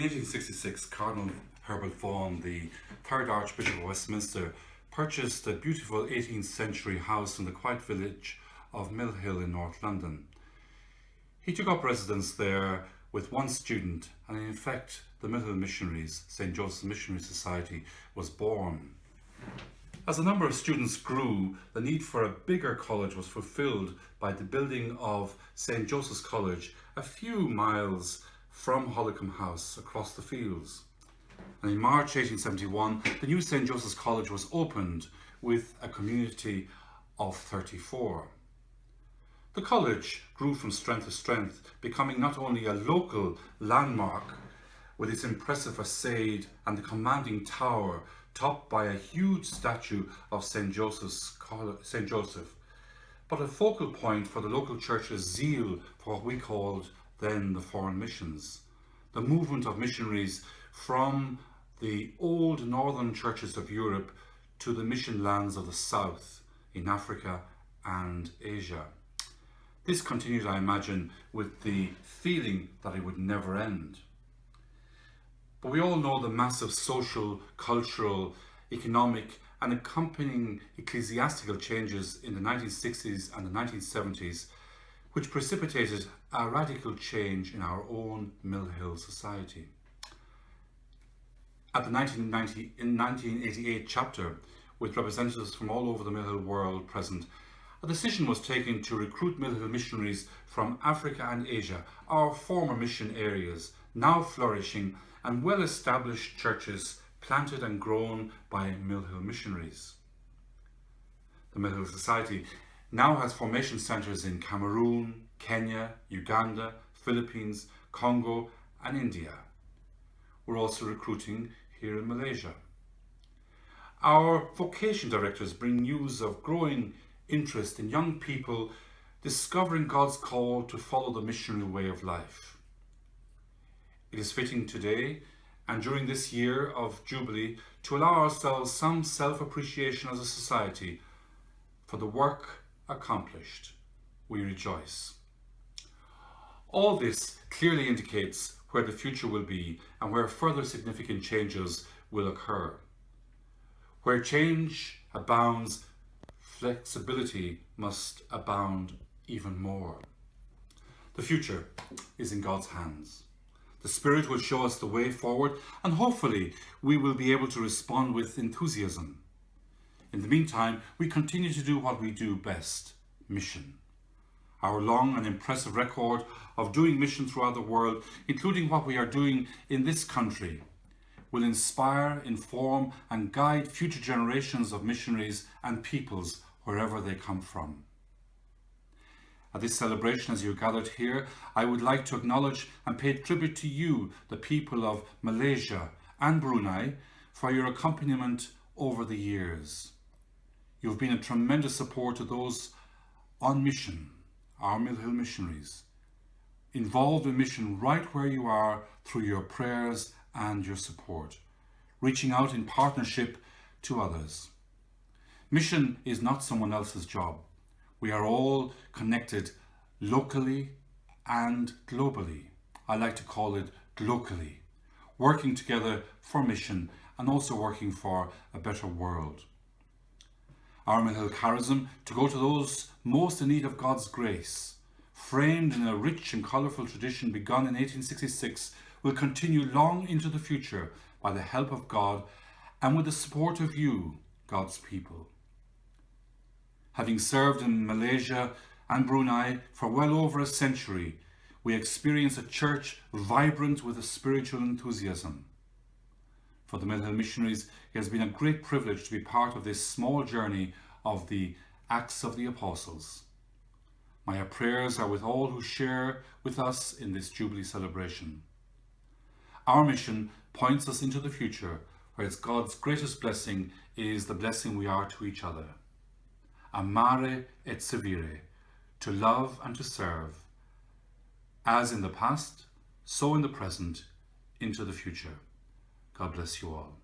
In 1866, Cardinal Herbert Vaughan, the third Archbishop of Westminster, purchased a beautiful 18th century house in the quiet village of Mill Hill in North London. He took up residence there with one student, and in effect the Mill Hill Missionaries, St. Joseph's Missionary Society, was born. As the number of students grew, the need for a bigger college was fulfilled by the building of St. Joseph's College a few miles from Holcombe House across the fields. And in March 1871, the new St. Joseph's College was opened with a community of 34. The college grew from strength to strength, becoming not only a local landmark with its impressive facade and the commanding tower topped by a huge statue of St. Joseph, but a focal point for the local church's zeal for what we called then the foreign missions, the movement of missionaries from the old northern churches of Europe to the mission lands of the south in Africa and Asia. This continued, I imagine, with the feeling that it would never end. But we all know the massive social, cultural, economic and accompanying ecclesiastical changes in the 1960s and the 1970s, which precipitated a radical change in our own Mill Hill society. At the 1988 chapter, with representatives from all over the Mill Hill world present, a decision was taken to recruit Mill Hill missionaries from Africa and Asia, our former mission areas, now flourishing and well-established churches planted and grown by Mill Hill missionaries. The Mill Hill Society now has formation centres in Cameroon, Kenya, Uganda, Philippines, Congo and India. We're also recruiting here in Malaysia. Our vocation directors bring news of growing interest in young people discovering God's call to follow the missionary way of life. It is fitting today and during this year of Jubilee to allow ourselves some self-appreciation as a society for the work accomplished. We rejoice. All this clearly indicates where the future will be and where further significant changes will occur. Where change abounds, flexibility must abound even more. The future is in God's hands. The Spirit will show us the way forward, and hopefully we will be able to respond with enthusiasm. In the meantime, we continue to do what we do best, mission. Our long and impressive record of doing mission throughout the world, including what we are doing in this country, will inspire, inform and guide future generations of missionaries and peoples wherever they come from. At this celebration, as you gathered here, I would like to acknowledge and pay tribute to you, the people of Malaysia and Brunei, for your accompaniment over the years. You've been a tremendous support to those on mission, our Mill Hill missionaries, involved in mission right where you are through your prayers and your support, reaching out in partnership to others. Mission is not someone else's job. We are all connected locally and globally. I like to call it locally, working together for mission and also working for a better world. Our Mill Hill charism to go to those most in need of God's grace, framed in a rich and colourful tradition begun in 1866, will continue long into the future by the help of God and with the support of you, God's people. Having served in Malaysia and Brunei for well over a century, we experience a church vibrant with a spiritual enthusiasm. For the Mill Hill missionaries, it has been a great privilege to be part of this small journey of the Acts of the Apostles. My prayers are with all who share with us in this Jubilee celebration. Our mission points us into the future, where it's God's greatest blessing is the blessing we are to each other. Amare et servire, to love and to serve, as in the past, so in the present, into the future. God bless you all.